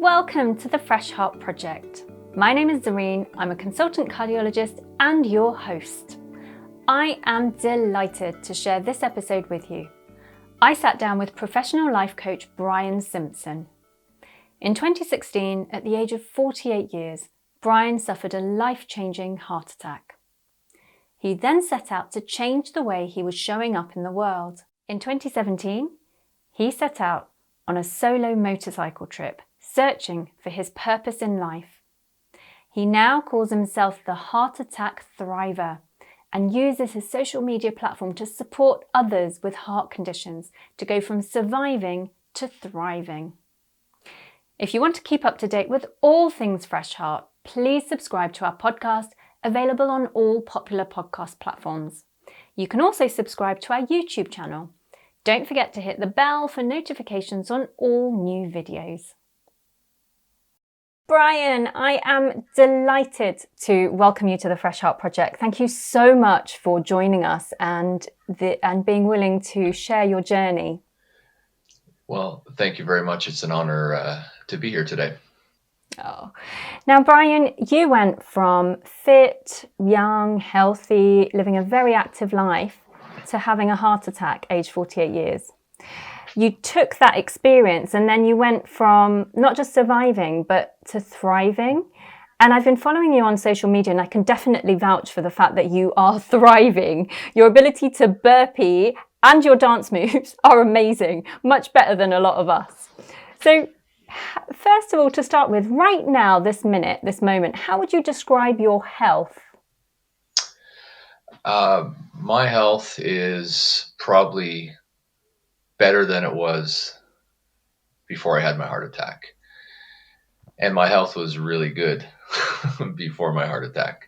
Welcome to the Fresh Heart Project. My name is Zareen, I'm a consultant cardiologist and your host. I am delighted to share this episode with you. I sat down with professional life coach Brian Simpson. In 2016, at the age of 48 years, Brian suffered a life-changing heart attack. He then set out to change the way he was showing up in the world. In 2017, he set out on a solo motorcycle trip, searching for his purpose in life. He now calls himself the Heart Attack Thriver and uses his social media platform to support others with heart conditions to go from surviving to thriving. If you want to keep up to date with all things Fresh Heart, please subscribe to our podcast, available on all popular podcast platforms. You can also subscribe to our YouTube channel. Don't forget to hit the bell for notifications on all new videos. Brian, I am delighted to welcome you to the Fresh Heart Project. Thank you so much for joining us and being willing to share your journey. Well, thank you very much. It's an honor to be here today. Oh. Now, Brian, you went from fit, young, healthy, living a very active life to having a heart attack aged 48 years. You took that experience and then you went from not just surviving, but to thriving. And I've been following you on social media and I can definitely vouch for the fact that you are thriving. Your ability to burpee and your dance moves are amazing, much better than a lot of us. So first of all, to start with, right now, this moment, how would you describe your health? My health is probably better than it was before I had my heart attack. And my health was really good before my heart attack.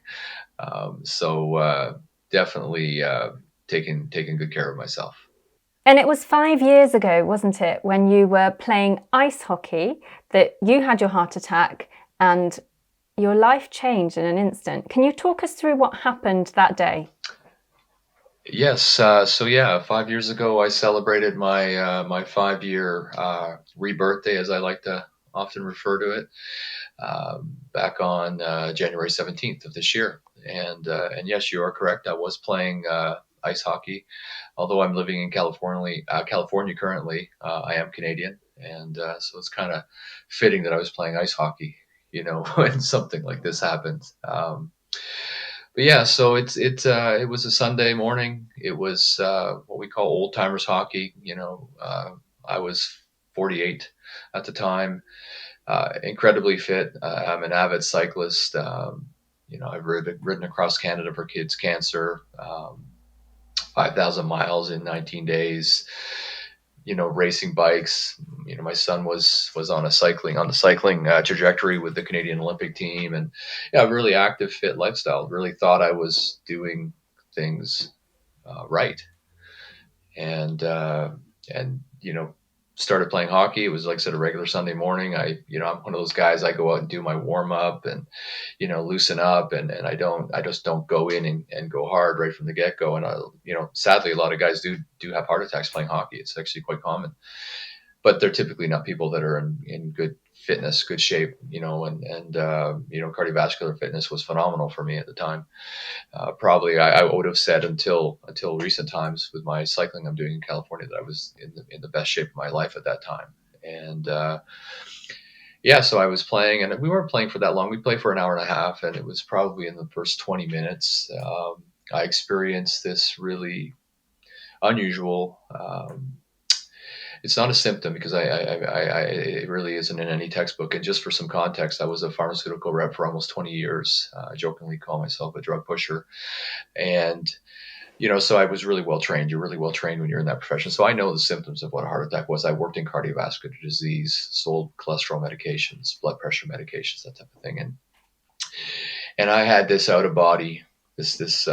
So definitely taking good care of myself. And it was 5 years ago, wasn't it, when you were playing ice hockey, that you had your heart attack and your life changed in an instant. Can you talk us through what happened that day? Yes. So 5 years ago, I celebrated my 5-year rebirthday, as I like to often refer to it, back on January 17th of this year. And yes, you are correct. I was playing ice hockey. Although I'm living in California currently, I am Canadian, and so it's kind of fitting that I was playing ice hockey, when something like this happened. But yeah, so it was a Sunday morning. It was what we call old timers hockey. I was 48 at the time, incredibly fit. I'm an avid cyclist. I've ridden across Canada for kids' cancer. 5,000 miles in 19 days, racing bikes. My son was on the cycling trajectory with the Canadian Olympic team, and a really active, fit lifestyle. Really thought I was doing things right. And started playing hockey. It was, like I said, a regular Sunday morning. I'm one of those guys, I go out and do my warm up and, loosen up, and I just don't go in and go hard right from the get go. And sadly, a lot of guys do have heart attacks playing hockey. It's actually quite common, but they're typically not people that are in good fitness, good shape, and cardiovascular fitness was phenomenal for me at the time. Probably I would have said until recent times with my cycling I'm doing in California that I was in the best shape of my life at that time. And so I was playing, and we weren't playing for that long. We played for an hour and a half, and it was probably in the first 20 minutes I experienced this really unusual. It's not a symptom because it really isn't in any textbook. And just for some context, I was a pharmaceutical rep for almost 20 years. I jokingly call myself a drug pusher. And, so I was really well trained. You're really well trained when you're in that profession. So I know the symptoms of what a heart attack was. I worked in cardiovascular disease, sold cholesterol medications, blood pressure medications, that type of thing. And I had this out of body, this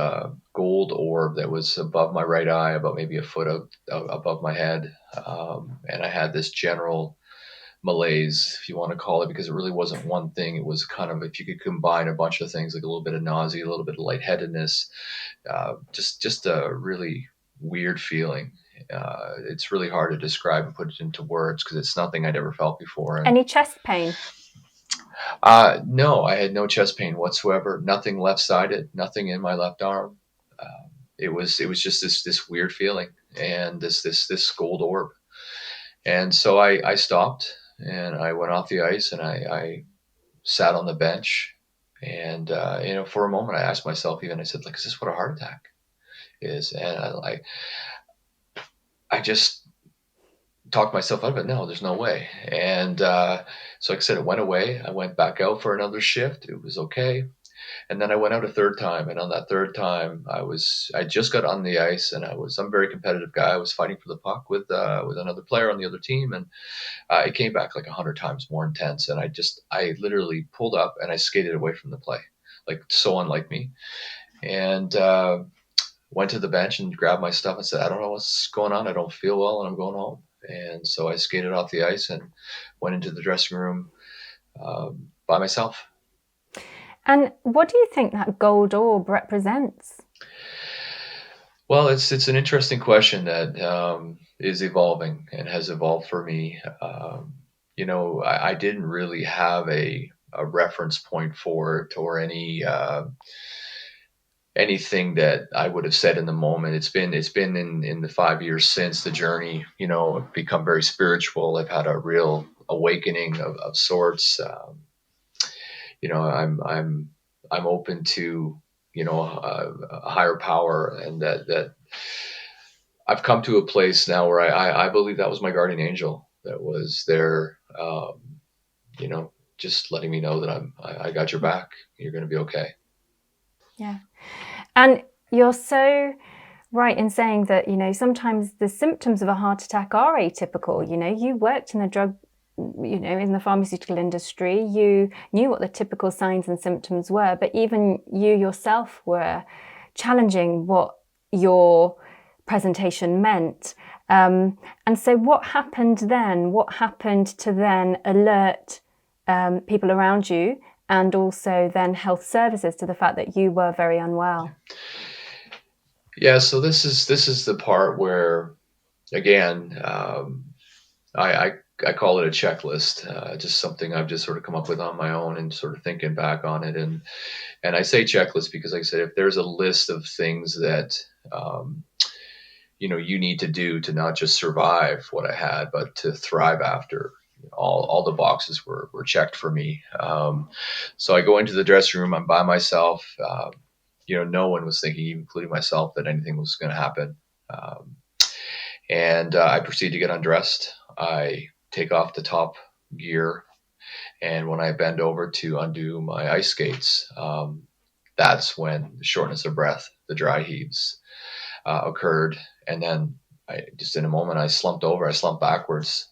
gold orb that was above my right eye, about maybe a foot above my head. And I had this general malaise, if you want to call it, because it really wasn't one thing. It was kind of, if you could combine a bunch of things, like a little bit of nausea, a little bit of lightheadedness, just a really weird feeling. It's really hard to describe and put it into words because it's nothing I'd ever felt before. And Any chest pain? no, I had no chest pain whatsoever. Nothing left-sided. Nothing in my left arm. It was just this weird feeling and this gold orb. And so I stopped and I went off the ice and I sat on the bench. And for a moment, I asked myself, even I said, like, is this what a heart attack is? And I just talked myself out of it. No, there's no way. And so, like I said, it went away. I went back out for another shift. It was okay. And then I went out a third time. And on that third time, I just got on the ice, and I'm a very competitive guy. I was fighting for the puck with another player on the other team, and it came back like 100 times more intense. And I literally pulled up and I skated away from the play, like so unlike me. And went to the bench and grabbed my stuff and said, I don't know what's going on. I don't feel well, and I'm going home. And so I skated off the ice and went into the dressing room by myself. And what do you think that gold orb represents? Well, it's an interesting question that is evolving and has evolved for me. I didn't really have a reference point for it or anything that I would have said in the moment. It's been in the 5 years since the journey, become very spiritual. I've had a real awakening of sorts. I'm open to a higher power, and that I've come to a place now where I believe that was my guardian angel that was there, just letting me know that I got your back. You're going to be okay. Yeah. And you're so right in saying that, sometimes the symptoms of a heart attack are atypical. You worked in the drug, in the pharmaceutical industry, you knew what the typical signs and symptoms were, but even you yourself were challenging what your presentation meant. And so what happened then? What happened to then alert people around you and also then health services to the fact that you were very unwell? Yeah, so this is the part where, again, I call it a checklist, just something I've just sort of come up with on my own and sort of thinking back on it. And I say checklist because, like I said, if there's a list of things that you need to do to not just survive what I had, but to thrive after, all the boxes were checked for me. So I go into the dressing room. I'm by myself. No one was thinking, including myself, that anything was going to happen. And I proceed to get undressed. I take off the top gear, and when I bend over to undo my ice skates, that's when the shortness of breath, the dry heaves, occurred. And then just in a moment, I slumped over. I slumped backwards,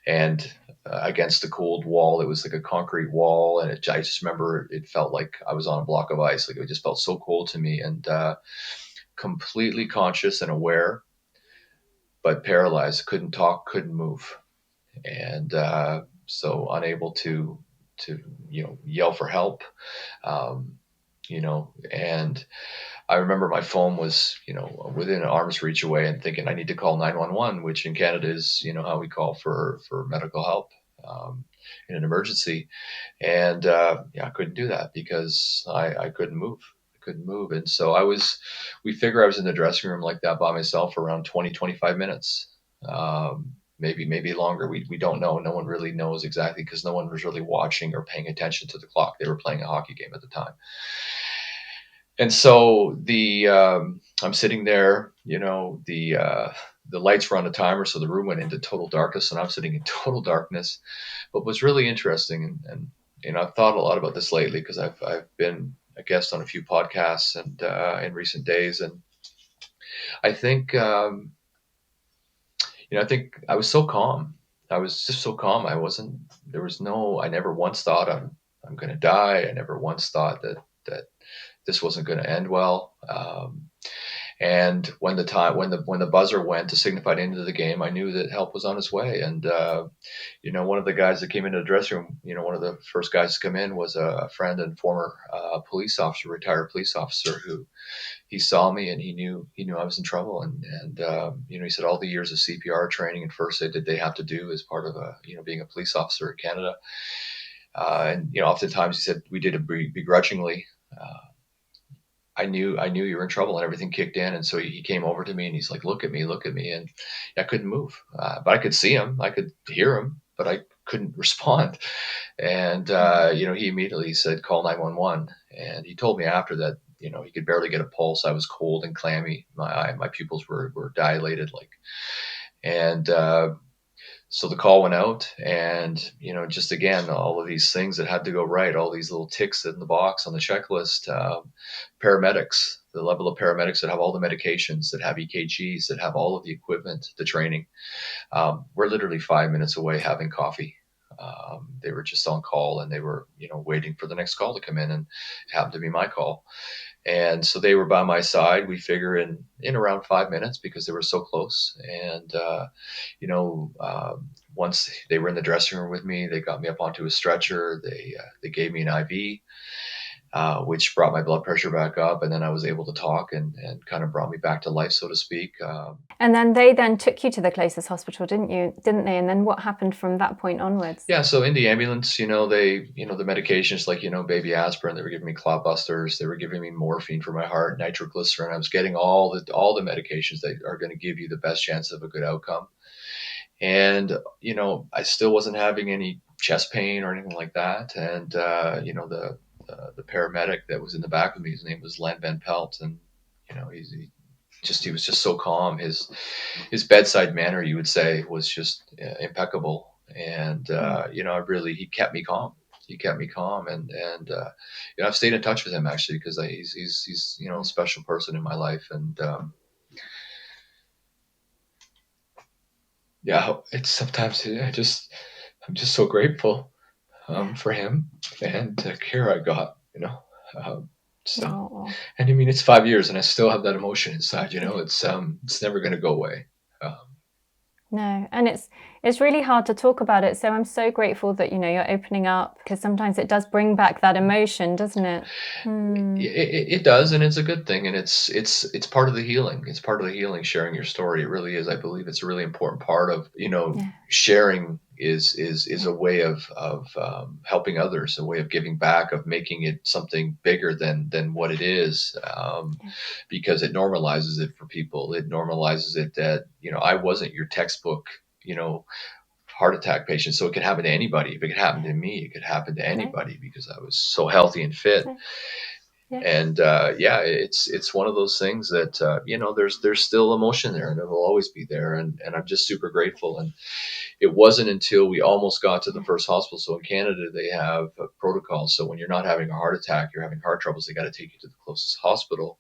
and against the cold wall. It was like a concrete wall, and I just remember it felt like I was on a block of ice. Like it just felt so cold to me, and completely conscious and aware, but paralyzed. Couldn't talk, couldn't move, and so unable to yell for help. And I remember my phone was, within an arm's reach away, and thinking I need to call 911, which in Canada is, how we call for medical help in an emergency. And I couldn't do that because I couldn't move. I couldn't move. And so we figure I was in the dressing room like that by myself for around 20, 25 minutes. Maybe longer. We don't know. No one really knows exactly because no one was really watching or paying attention to the clock. They were playing a hockey game at the time. And so I'm sitting there, the lights were on a timer, so the room went into total darkness, and I'm sitting in total darkness. But what's really interesting, and I've thought a lot about this lately because I've been a guest on a few podcasts and in recent days, and I think I think I was so calm. I was just so calm. I never once thought I'm going to die. I never once thought that this wasn't going to end well. And when the buzzer went to signify the end of the game, I knew that help was on its way. And one of the guys that came into the dressing room, one of the first guys to come in was a friend and former police officer, retired police officer, who he saw me and he knew I was in trouble. And he said all the years of CPR training and first aid that they have to do as part of being a police officer in Canada. And oftentimes he said we did it begrudgingly. I knew you were in trouble and everything kicked in. And so he came over to me and he's like, look at me. And I couldn't move, but I could see him, I could hear him, but I couldn't respond. And, he immediately said, call 911. And he told me after that, he could barely get a pulse. I was cold and clammy. My pupils were dilated, and, so the call went out and, just again, all of these things that had to go right, all these little ticks in the box on the checklist, paramedics, the level of paramedics that have all the medications, that have EKGs, that have all of the equipment, the training. We're literally 5 minutes away having coffee. They were just on call and they were, waiting for the next call to come in, and it happened to be my call. And so they were by my side, we figure in around 5 minutes because they were so close. And, once they were in the dressing room with me, they got me up onto a stretcher. They gave me an IV, which brought my blood pressure back up. And then I was able to talk and kind of brought me back to life, so to speak. And then they took you to the closest hospital, didn't they? And then what happened from that point onwards? Yeah. So in the ambulance, the medications like, baby aspirin, they were giving me clot busters. They were giving me morphine for my heart, nitroglycerin. I was getting all the medications that are going to give you the best chance of a good outcome. And, I still wasn't having any chest pain or anything like that. And, the paramedic that was in the back with me, his name was Len Van Pelt. And, he was just so calm. His bedside manner, you would say, was just impeccable. And, he kept me calm. He kept me calm. And I've stayed in touch with him actually, because he's a special person in my life. And, it's sometimes I'm just so grateful for him and the care I got, so, and I mean, it's 5 years and I still have that emotion inside, it's never going to go away. No, and it's really hard to talk about it. So I'm so grateful that, you're opening up, because sometimes it does bring back that emotion, doesn't it? It does, and it's a good thing, and it's part of the healing. It's part of the healing, sharing your story. It really is. I believe it's a really important part of, sharing is a way of helping others, a way of giving back, of making it something bigger than what it is, because it normalizes it for people. It normalizes it that, I wasn't your textbook, heart attack patient. So it could happen to anybody. If it could happen to me, it could happen to anybody because I was so healthy and fit. And it's one of those things that there's still emotion there, and it will always be there. And I'm just super grateful. And it wasn't until we almost got to the first hospital. So in Canada, they have a protocol. So when you're not having a heart attack, you're having heart troubles, they got to take you to the closest hospital.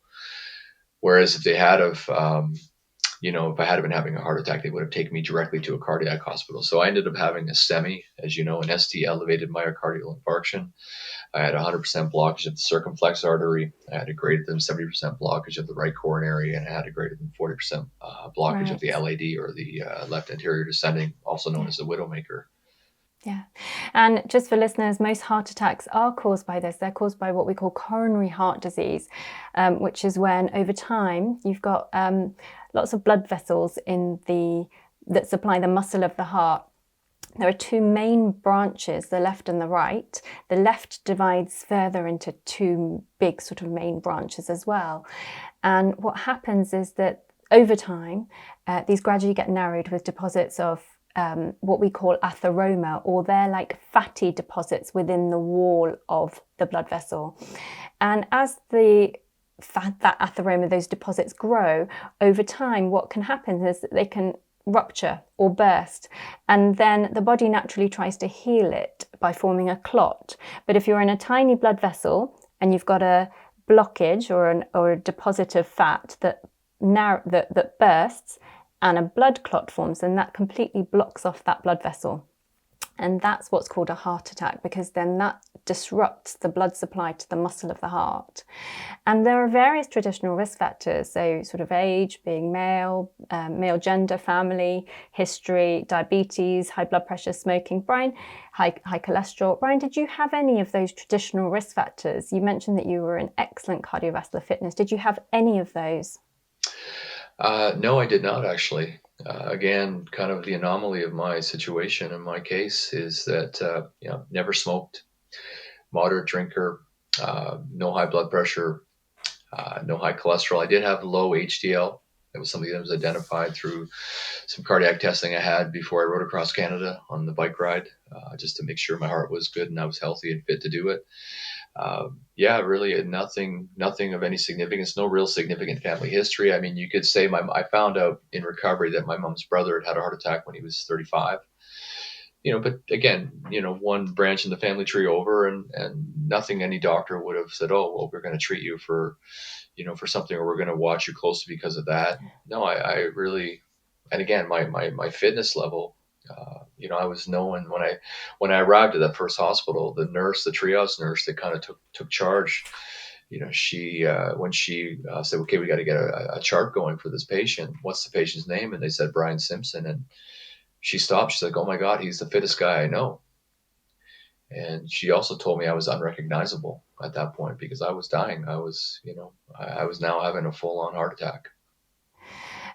Whereas if they had if I had been having a heart attack, they would have taken me directly to a cardiac hospital. So I ended up having a STEMI, as you know, an ST, elevated myocardial infarction. I had 100% blockage of the circumflex artery. I had a greater than 70% blockage of the right coronary, and I had a greater than 40% blockage of the LAD, or the left anterior descending, also known as the widowmaker. Yeah. And just for listeners, most heart attacks are caused by this. They're caused by what we call coronary heart disease, which is when over time you've got lots of blood vessels that supply the muscle of the heart. There are two main branches, the left and the right. The left divides further into two big sort of main branches as well. And what happens is that over time, these gradually get narrowed with deposits of what we call atheroma, or they're like fatty deposits within the wall of the blood vessel. And as that atheroma, those deposits grow over time, what can happen is that they can rupture or burst, and then the body naturally tries to heal it by forming a clot. But if you're in a tiny blood vessel and you've got a blockage or a deposit of fat that bursts and a blood clot forms, then that completely blocks off that blood vessel. And that's what's called a heart attack, because then that disrupts the blood supply to the muscle of the heart. And there are various traditional risk factors, so sort of age, being male, male gender, family, history, diabetes, high blood pressure, smoking. Brian, high cholesterol. Brian, did you have any of those traditional risk factors? You mentioned that you were in excellent cardiovascular fitness. Did you have any of those? No, I did not actually. Again, kind of the anomaly of my situation in my case is that never smoked, moderate drinker, no high blood pressure, no high cholesterol. I did have low HDL. It was something that was identified through some cardiac testing I had before I rode across Canada on the bike ride, just to make sure my heart was good and I was healthy and fit to do it. Really nothing of any significance, no real significant family history. I mean, you could say I found out in recovery that my mom's brother had a heart attack when he was 35. But again, one branch in the family tree over, and nothing any doctor would have said, oh, well, we're going to treat you for, for something, or we're going to watch you closely because of that. No, I really, and again, my fitness level, I was knowing when I arrived at that first hospital, the triage nurse that kind of took charge, she when she said, okay, we got to get a chart going for this patient. What's the patient's name? And they said Brian Simpson, and she stopped. She's like, oh my God, he's the fittest guy I know. And she also told me I was unrecognizable at that point because I was dying. I was now having a full-on heart attack.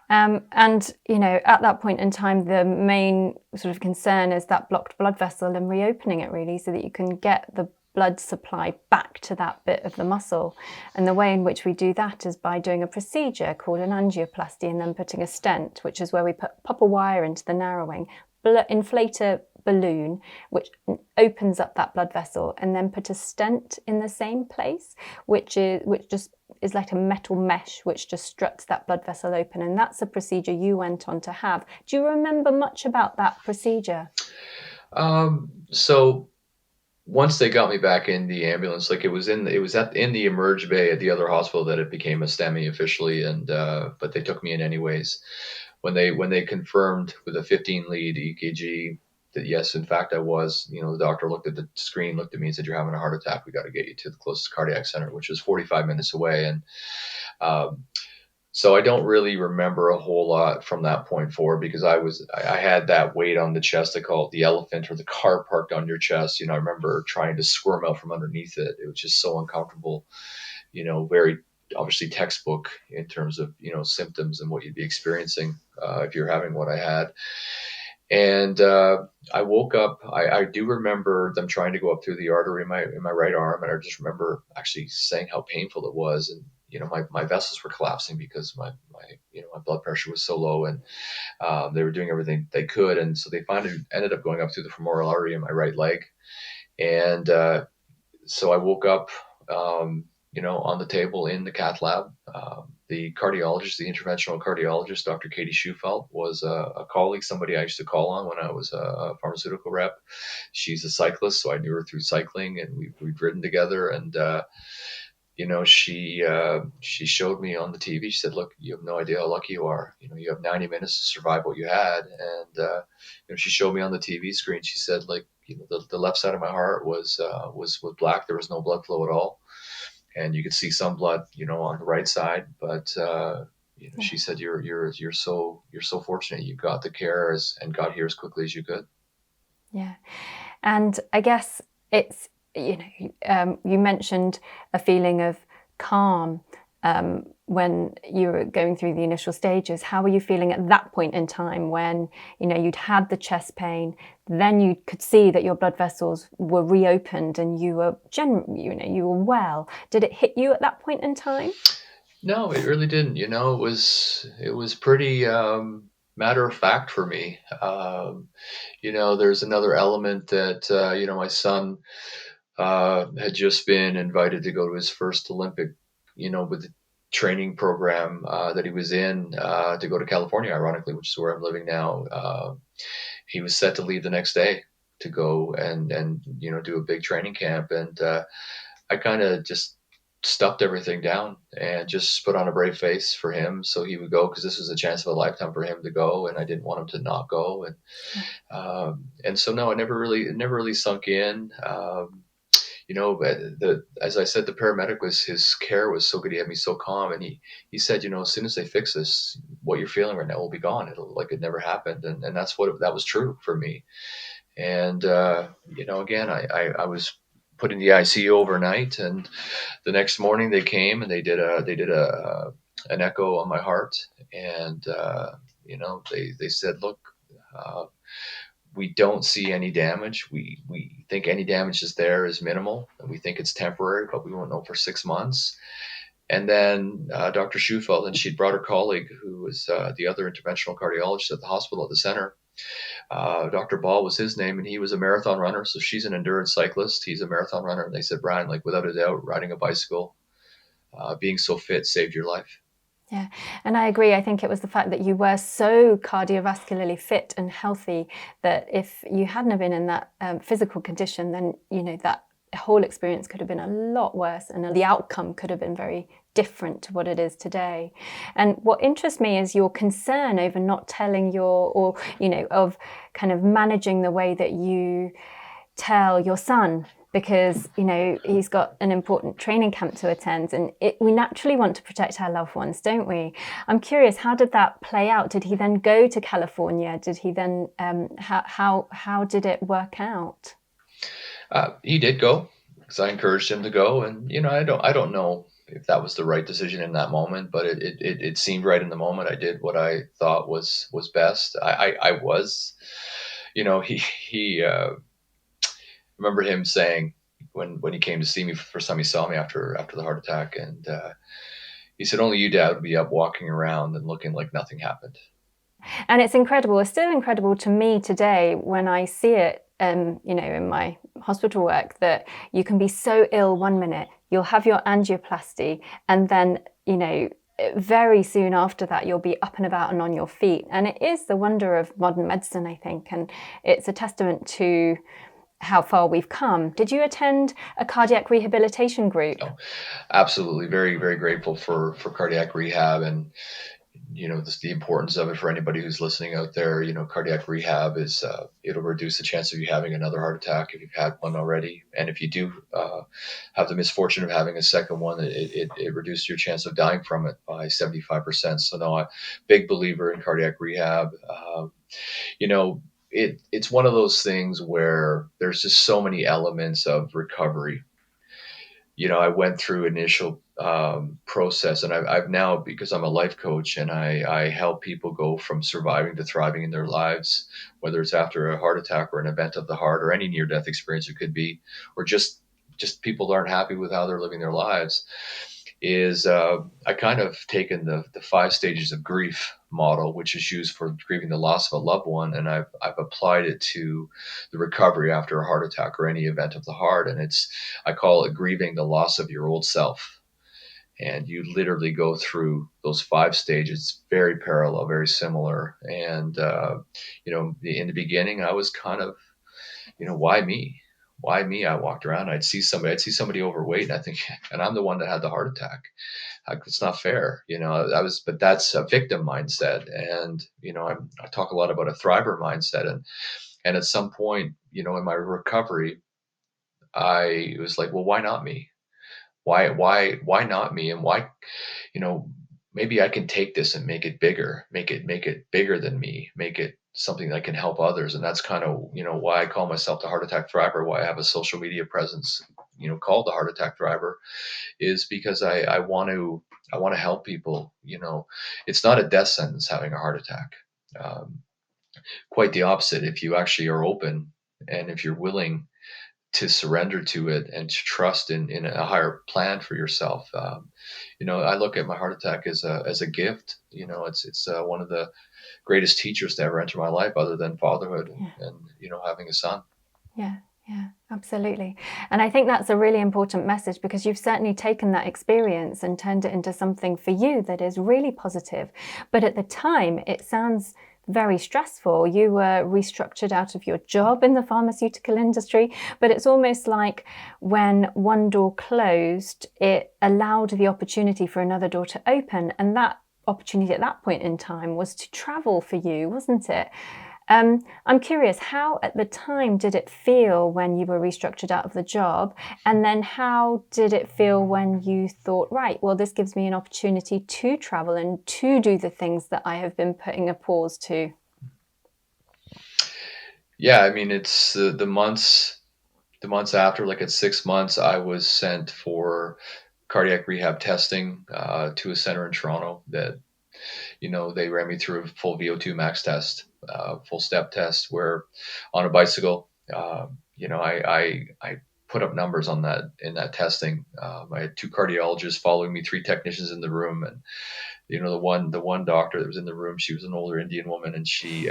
And, at that point in time, the main sort of concern is that blocked blood vessel and reopening it, really, so that you can get the blood supply back to that bit of the muscle. And the way in which we do that is by doing a procedure called an angioplasty and then putting a stent, which is where we pop a wire into the narrowing, inflate a balloon, which opens up that blood vessel, and then put a stent in the same place, which just is like a metal mesh which just struts that blood vessel open. And that's a procedure you went on to have. Do you remember much about that procedure? So once they got me back in the ambulance, like it was in the emerge bay at the other hospital that it became a STEMI officially, and but they took me in anyways. When they confirmed with a 15 lead EKG that yes, in fact I was, the doctor looked at the screen, looked at me and said, you're having a heart attack. We got to get you to the closest cardiac center, which was 45 minutes away. And so I don't really remember a whole lot from that point forward because I had that weight on the chest. I call it the elephant or the car parked on your chest. I remember trying to squirm out from underneath it. It was just so uncomfortable, very obviously textbook in terms of, symptoms and what you'd be experiencing if you're having what I had. And I woke up. I do remember them trying to go up through the artery in my right arm, and I just remember actually saying how painful it was. And my vessels were collapsing because my blood pressure was so low, and they were doing everything they could, and so they finally ended up going up through the femoral artery in my right leg, and so I woke up, on the table in the cath lab. The cardiologist, the interventional cardiologist, Dr. Katie Schufelt, was a colleague, somebody I used to call on when I was a pharmaceutical rep. She's a cyclist, so I knew her through cycling, and we've ridden together. And she showed me on the TV. She said, "Look, you have no idea how lucky you are. You have 90 minutes to survive what you had." And she showed me on the TV screen. She said, like, the left side of my heart was black. There was no blood flow at all, and you could see some blood, on the right side. But she said, "You're so fortunate. You got the care and got here as quickly as you could." Yeah, and I guess it's you mentioned a feeling of calm when you were going through the initial stages. How were you feeling at that point in time when you'd had the chest pain, then you could see that your blood vessels were reopened and you were you were well? Did it hit you at that point in time? No, it really didn't. It was pretty matter of fact for me. There's another element that my son had just been invited to go to his first Olympic, with the training program that he was in to go to California, ironically, which is where I'm living now. He was set to leave the next day to go and do a big training camp, and I kind of just stuffed everything down and just put on a brave face for him so he would go, because this was a chance of a lifetime for him to go, and I didn't want him to not go. And so no, it never really sunk in. But as I said, the paramedic his care was so good. He had me so calm, and he said, as soon as they fix this, what you're feeling right now will be gone. It'll like it never happened, and that was true for me. And again, I was put in the ICU overnight, and the next morning they came and they did an echo on my heart, and they said, look. We don't see any damage. We think any damage is minimal, and we think it's temporary, but we won't know for 6 months. And then Dr. Schufeld, and she'd brought her colleague, who was the other interventional cardiologist at the hospital at the center. Dr. Ball was his name, and he was a marathon runner. So she's an endurance cyclist. He's a marathon runner. And they said, Brian, like without a doubt, riding a bicycle, being so fit saved your life. Yeah, and I agree. I think it was the fact that you were so cardiovascularly fit and healthy that if you hadn't have been in that physical condition, then, that whole experience could have been a lot worse, and the outcome could have been very different to what it is today. And what interests me is your concern over not telling of kind of managing the way that you tell your son, because he's got an important training camp to attend, and we naturally want to protect our loved ones, don't we? I'm curious, how did that play out? Did he then go to California? Did he then how did it work out? He did go, because I encouraged him to go, and I don't know if that was the right decision in that moment, but it seemed right in the moment. I did what I thought was best. I was, he remember him saying when he came to see me for the first time, he saw me after the heart attack, and he said, only you, Dad, would be up walking around and looking like nothing happened. And it's incredible. It's still incredible to me today when I see it, in my hospital work, that you can be so ill one minute, you'll have your angioplasty, and then, very soon after that, you'll be up and about and on your feet. And it is the wonder of modern medicine, I think, and it's a testament to how far we've come. Did you attend a cardiac rehabilitation group? Oh, absolutely. Very, very grateful for cardiac rehab, and the importance of it for anybody who's listening out there. Cardiac rehab is it'll reduce the chance of you having another heart attack if you've had one already, and if you do have the misfortune of having a second one, it reduces your chance of dying from it by 75%. So no, I'm a big believer in cardiac rehab. It's one of those things where there's just so many elements of recovery. I went through initial process, and I've now, because I'm a life coach, and I help people go from surviving to thriving in their lives, whether it's after a heart attack or an event of the heart or any near-death experience it could be, or just people aren't happy with how they're living their lives. Is I kind of taken the 5 stages of grief model, which is used for grieving the loss of a loved one, and I've applied it to the recovery after a heart attack or any event of the heart, and I call it grieving the loss of your old self. And you literally go through those 5 stages, very parallel, very similar. And in the beginning, I was kind of, why me? Why me? I walked around, I'd see somebody overweight, and I think, and I'm the one that had the heart attack. It's not fair, but that's a victim mindset. And, I talk a lot about a thriver mindset. And at some point, in my recovery, I was like, well, why not me? Why not me? And why, maybe I can take this and make it bigger, make it bigger than me, make it something that can help others. And that's kind of, why I call myself the Heart Attack Thriver, why I have a social media presence, called the Heart Attack Thriver, is because I want to help people. It's not a death sentence having a heart attack. Quite the opposite. If you actually are open, and if you're willing to surrender to it and to trust in a higher plan for yourself. I look at my heart attack as a gift. It's one of the greatest teachers to ever enter my life, other than fatherhood and having a son. Yeah, absolutely. And I think that's a really important message, because you've certainly taken that experience and turned it into something for you that is really positive. But at the time, it sounds very stressful. You were restructured out of your job in the pharmaceutical industry, but it's almost like when one door closed, it allowed the opportunity for another door to open. And that opportunity at that point in time was to travel for you, wasn't it? I'm curious, how at the time did it feel when you were restructured out of the job? And then how did it feel when you thought, right, well, this gives me an opportunity to travel and to do the things that I have been putting a pause to? Yeah, I mean, it's the months after, like at 6 months, I was sent for cardiac rehab testing to a center in Toronto that, they ran me through a full VO2 max test, full step test, where on a bicycle, I put up numbers on that in that testing. I had two cardiologists following me, three technicians in the room, and the one doctor that was in the room, she was an older Indian woman, and she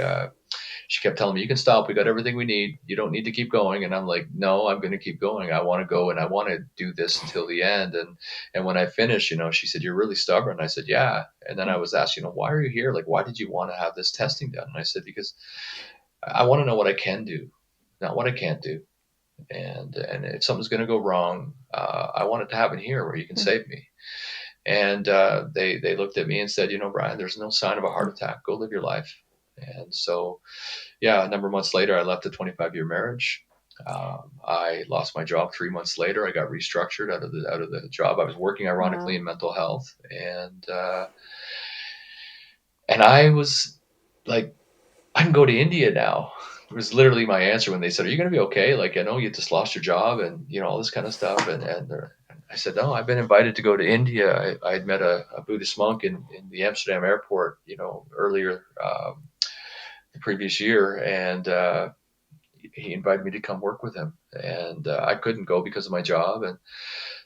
kept telling me, "You can stop. We got everything we need. You don't need to keep going." And I'm like, "No, I'm going to keep going. I want to go, and I want to do this until the end." And when I finished, she said, "You're really stubborn." I said, "Yeah." And then I was asked, "Why are you here? Like, why did you want to have this testing done?" And I said, "Because I want to know what I can do, not what I can't do. And if something's going to go wrong, I want it to happen here where you can save me." And they looked at me and said, "Brian, there's no sign of a heart attack. Go live your life." And so, yeah, a number of months later, I left a 25-year marriage. I lost my job 3 months later. I got restructured out of the job. I was working, ironically, Wow. in mental health, and I was like, "I can go to India now." It was literally my answer when they said, "Are you going to be okay? Like, I know you just lost your job and all this kind of stuff." And I said, "No, I've been invited to go to India." I had met a Buddhist monk in the Amsterdam airport, earlier, the previous year, and he invited me to come work with him, and I couldn't go because of my job. And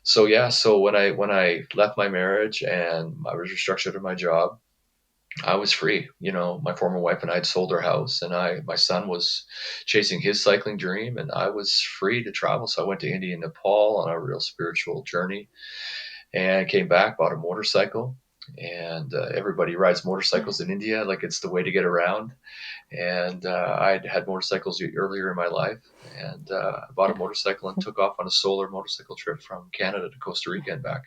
so, yeah, so when I left my marriage and I was restructured in my job, I was free. My former wife and I had sold our house, and my son was chasing his cycling dream, and I was free to travel. So I went to India and Nepal on a real spiritual journey, and came back, bought a motorcycle. And everybody rides motorcycles in India like it's the way to get around. And I'd had motorcycles earlier in my life, and I bought a motorcycle and took off on a solar motorcycle trip from Canada to Costa Rica and back.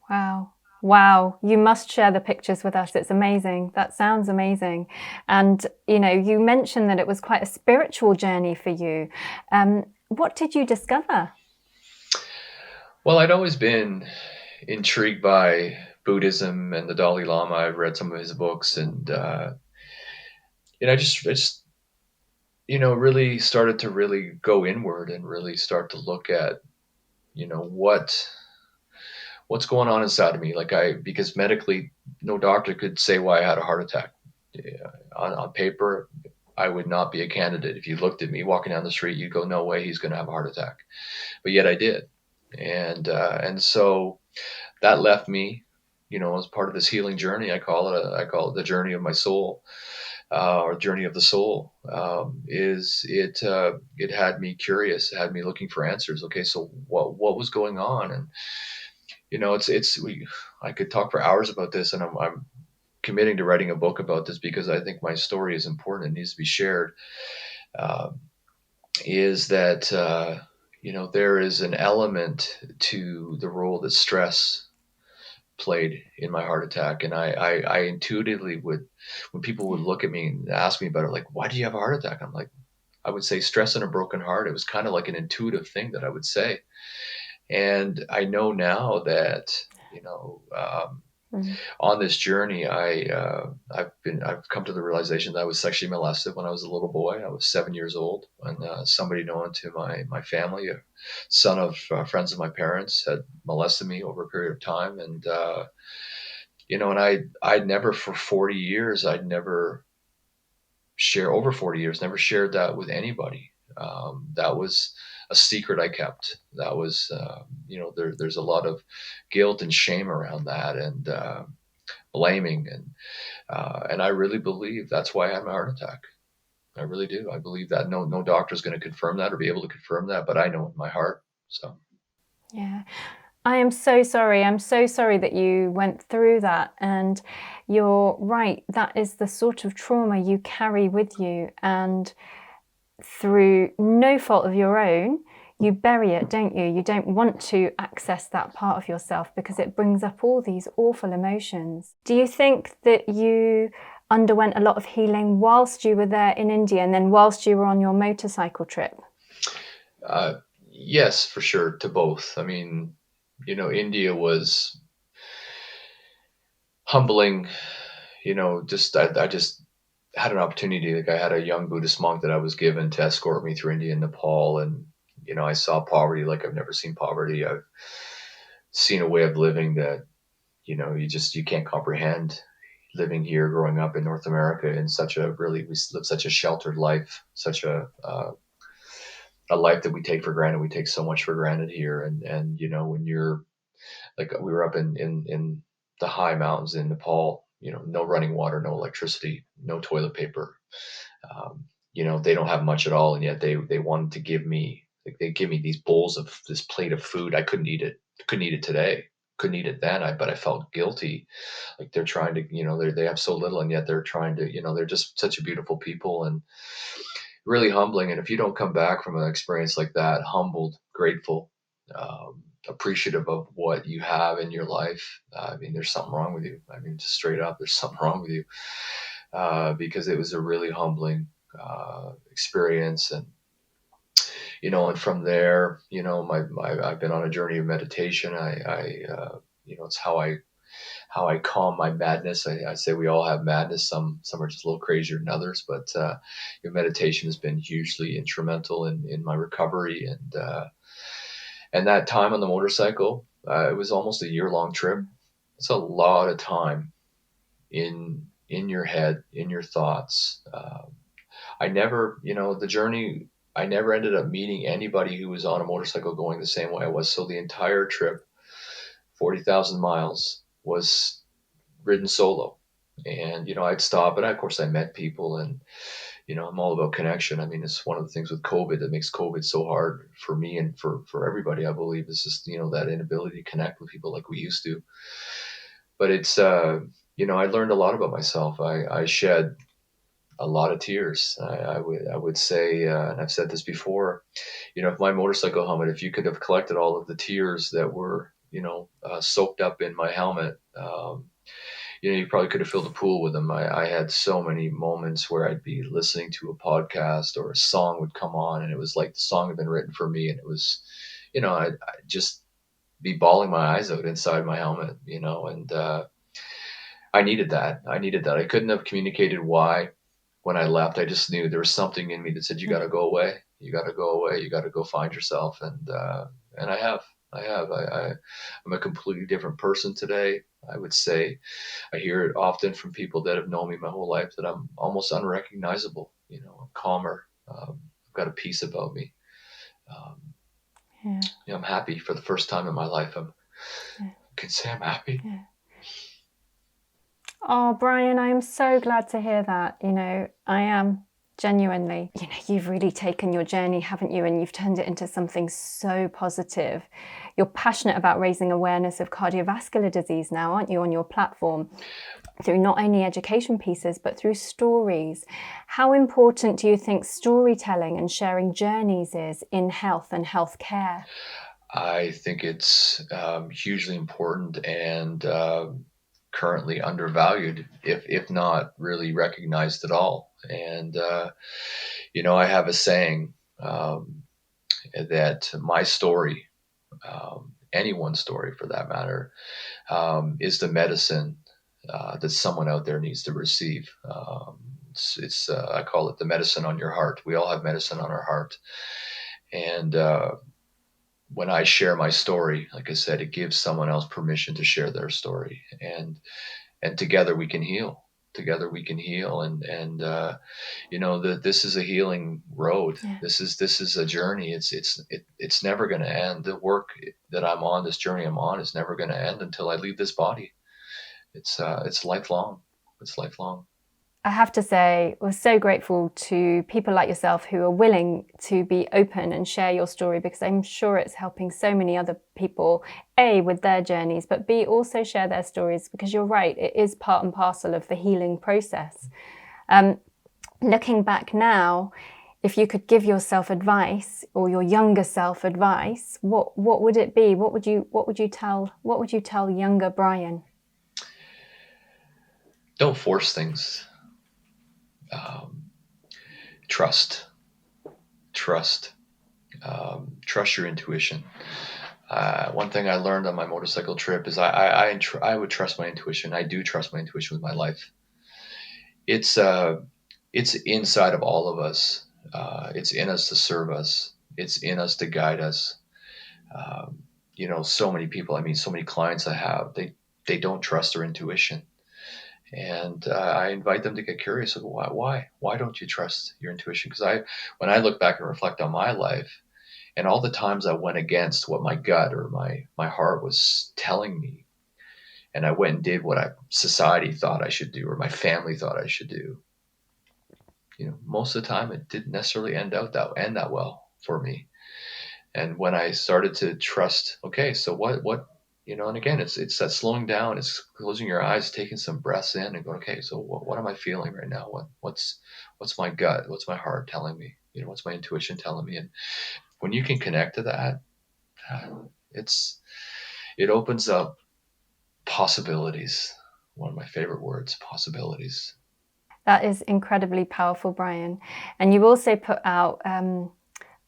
Wow. Wow. You must share the pictures with us. It's amazing. That sounds amazing. And, you mentioned that it was quite a spiritual journey for you. What did you discover? Well, I'd always been intrigued by Buddhism and the Dalai Lama. I've read some of his books, and I just really started to really go inward and really start to look at what's going on inside of me. Like, because medically, no doctor could say why I had a heart attack. Yeah, on paper, I would not be a candidate. If you looked at me walking down the street, you'd go, "No way, he's going to have a heart attack." But yet I did. And so that left me, as part of this healing journey. I call it the journey of my soul, or journey of the soul. Is it had me curious, it had me looking for answers. Okay, so what was going on? And I could talk for hours about this, and I'm committing to writing a book about this because I think my story is important and needs to be shared. Uh, is that there is an element to the role that stress played in my heart attack, and I intuitively would, when people would Yeah. look at me and ask me about it, like, "Why do you have a heart attack?" I'm like, I would say stress and a broken heart. It was kind of like an intuitive thing that I would say, and I know now that Mm. on this journey, I've come to the realization that I was sexually molested when I was a little boy. I was 7 years old when somebody known to my family, a son of friends of my parents, had molested me over a period of time. And and I'd never, for 40 years, I'd never share over 40 years, never shared that with anybody. That was a secret I kept. That was, there's a lot of guilt and shame around that, and blaming, and I really believe that's why I had my heart attack. I really do. I believe that. No doctor's going to confirm that or be able to confirm that, but I know in my heart. So Yeah. I am so sorry. I'm so sorry that you went through that. And you're right, that is the sort of trauma you carry with you. And through no fault of your own, you bury it, don't you? You don't want to access that part of yourself because it brings up all these awful emotions. Do you think that you underwent a lot of healing whilst you were there in India and then whilst you were on your motorcycle trip? Yes, for sure, to both. I mean, India was humbling. I just had an opportunity. Like, I had a young Buddhist monk that I was given to escort me through India and Nepal, and I saw poverty like I've never seen poverty. I've seen a way of living that you can't comprehend. Living here, growing up in North America, in such a really we live such a sheltered life, such a life that we take for granted. We take so much for granted here, and when you're like, we were up in the high mountains in Nepal. No running water, no electricity, no toilet paper. Um, they don't have much at all, and yet they wanted to give me, like, they give me these bowls of this plate of food. I couldn't eat it. Couldn't eat it today. Couldn't eat it then. But I felt guilty. Like, they're trying to, they have so little, and yet they're trying to, they're just such a beautiful people, and really humbling. And if you don't come back from an experience like that, humbled, grateful, appreciative of what you have in your life, I mean, there's something wrong with you. I mean, just straight up, there's something wrong with you, because it was a really humbling experience. And from there, I've been on a journey of meditation. It's how I calm my madness. I say we all have madness. Some are just a little crazier than others, but meditation has been hugely instrumental in my recovery. And that time on the motorcycle, it was almost a year-long trip. It's a lot of time in your head, in your thoughts. I never, the journey. I never ended up meeting anybody who was on a motorcycle going the same way I was. So the entire trip, 40,000 miles, was ridden solo. And I'd stop, and of course I met people, and I'm all about connection. I mean, it's one of the things with COVID that makes COVID so hard for me and for everybody, I believe, is just that inability to connect with people like we used to. But it's I learned a lot about myself. I shed a lot of tears. I would say, and I've said this before, if my motorcycle helmet, if you could have collected all of the tears that were soaked up in my helmet, you probably could have filled a pool with them. I had so many moments where I'd be listening to a podcast or a song would come on, and it was like the song had been written for me, and it was, I'd just be bawling my eyes out inside my helmet, and I needed that. I needed that. I couldn't have communicated why when I left. I just knew there was something in me that said, "You got to go away. You got to go away. You got to go find yourself." And I have. I'm a completely different person today. I would say I hear it often from people that have known me my whole life that I'm almost unrecognizable. I'm calmer. I've got a peace about me. Um, Yeah. I'm happy for the first time in my life. I can say I'm happy. Yeah. Oh, Brian, I am so glad to hear that. I am genuinely. You've really taken your journey, haven't you? And you've turned it into something so positive. You're passionate about raising awareness of cardiovascular disease now, aren't you, on your platform? Through not only education pieces, but through stories. How important do you think storytelling and sharing journeys is in health and healthcare? I think it's hugely important, and currently undervalued, if not really recognized at all. And I have a saying, that my story, anyone's story for that matter, is the medicine that someone out there needs to receive. It's I call it the medicine on your heart. We all have medicine on our heart, and when I share my story, like I said, it gives someone else permission to share their story, and together we can heal. Together we can heal, and this is a healing road. Yeah. This is a journey. It's never going to end. The work that I'm on, this journey I'm on, is never going to end until I leave this body. It's lifelong. It's lifelong. I have to say, we're so grateful to people like yourself who are willing to be open and share your story, because I'm sure it's helping so many other people, A, with their journeys, but B, also share their stories, because you're right, it is part and parcel of the healing process. Looking back now, if you could give yourself advice, or your younger self advice, what would it be? What would you tell younger Brian? Don't force things. Trust. Trust your intuition. One thing I learned on my motorcycle trip is I would trust my intuition. I do trust my intuition with my life. It's inside of all of us. It's in us to serve us. It's in us to guide us. So many people, so many clients I have, they don't trust their intuition. And I invite them to get curious of why don't you trust your intuition? Because when I look back and reflect on my life and all the times I went against what my gut or my heart was telling me, and I went and did what society thought I should do or my family thought I should do, most of the time it didn't necessarily end that well for me. And when I started to trust, okay, so what and again, it's that slowing down, it's closing your eyes, taking some breaths in and going, okay, so what am I feeling right now? What's my gut? What's my heart telling me? What's my intuition telling me? And when you can connect to that, it opens up possibilities. One of my favorite words, possibilities. That is incredibly powerful, Brian. And you also put out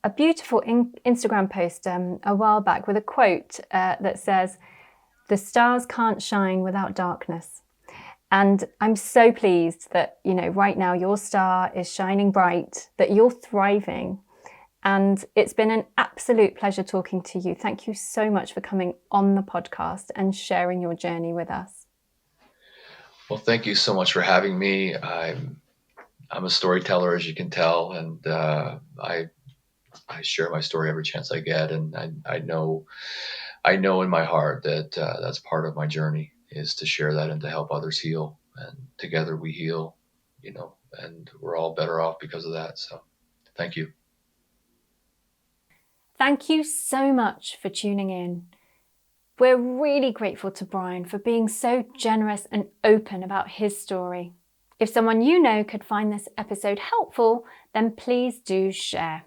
a beautiful Instagram post a while back with a quote that says, "The stars can't shine without darkness." And I'm so pleased that, right now your star is shining bright, that you're thriving. And it's been an absolute pleasure talking to you. Thank you so much for coming on the podcast and sharing your journey with us. Well, thank you so much for having me. I'm a storyteller, as you can tell, and I share my story every chance I get, and I know in my heart that that's part of my journey, is to share that and to help others heal, and together we heal, and we're all better off because of that. So, thank you. Thank you so much for tuning in. We're really grateful to Brian for being so generous and open about his story. If someone you know could find this episode helpful, then please do share.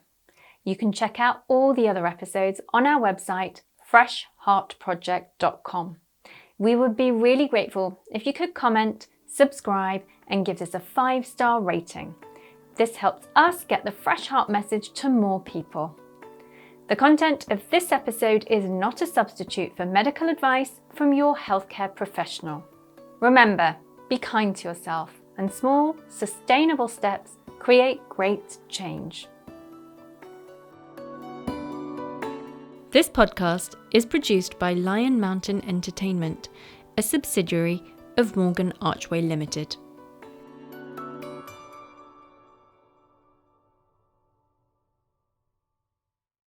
You can check out all the other episodes on our website, freshheartproject.com. We would be really grateful if you could comment, subscribe, and give us a 5-star rating. This helps us get the Fresh Heart message to more people. The content of this episode is not a substitute for medical advice from your healthcare professional. Remember, be kind to yourself, and small, sustainable steps create great change. This podcast is produced by Lion Mountain Entertainment, a subsidiary of Morgan Archway Limited.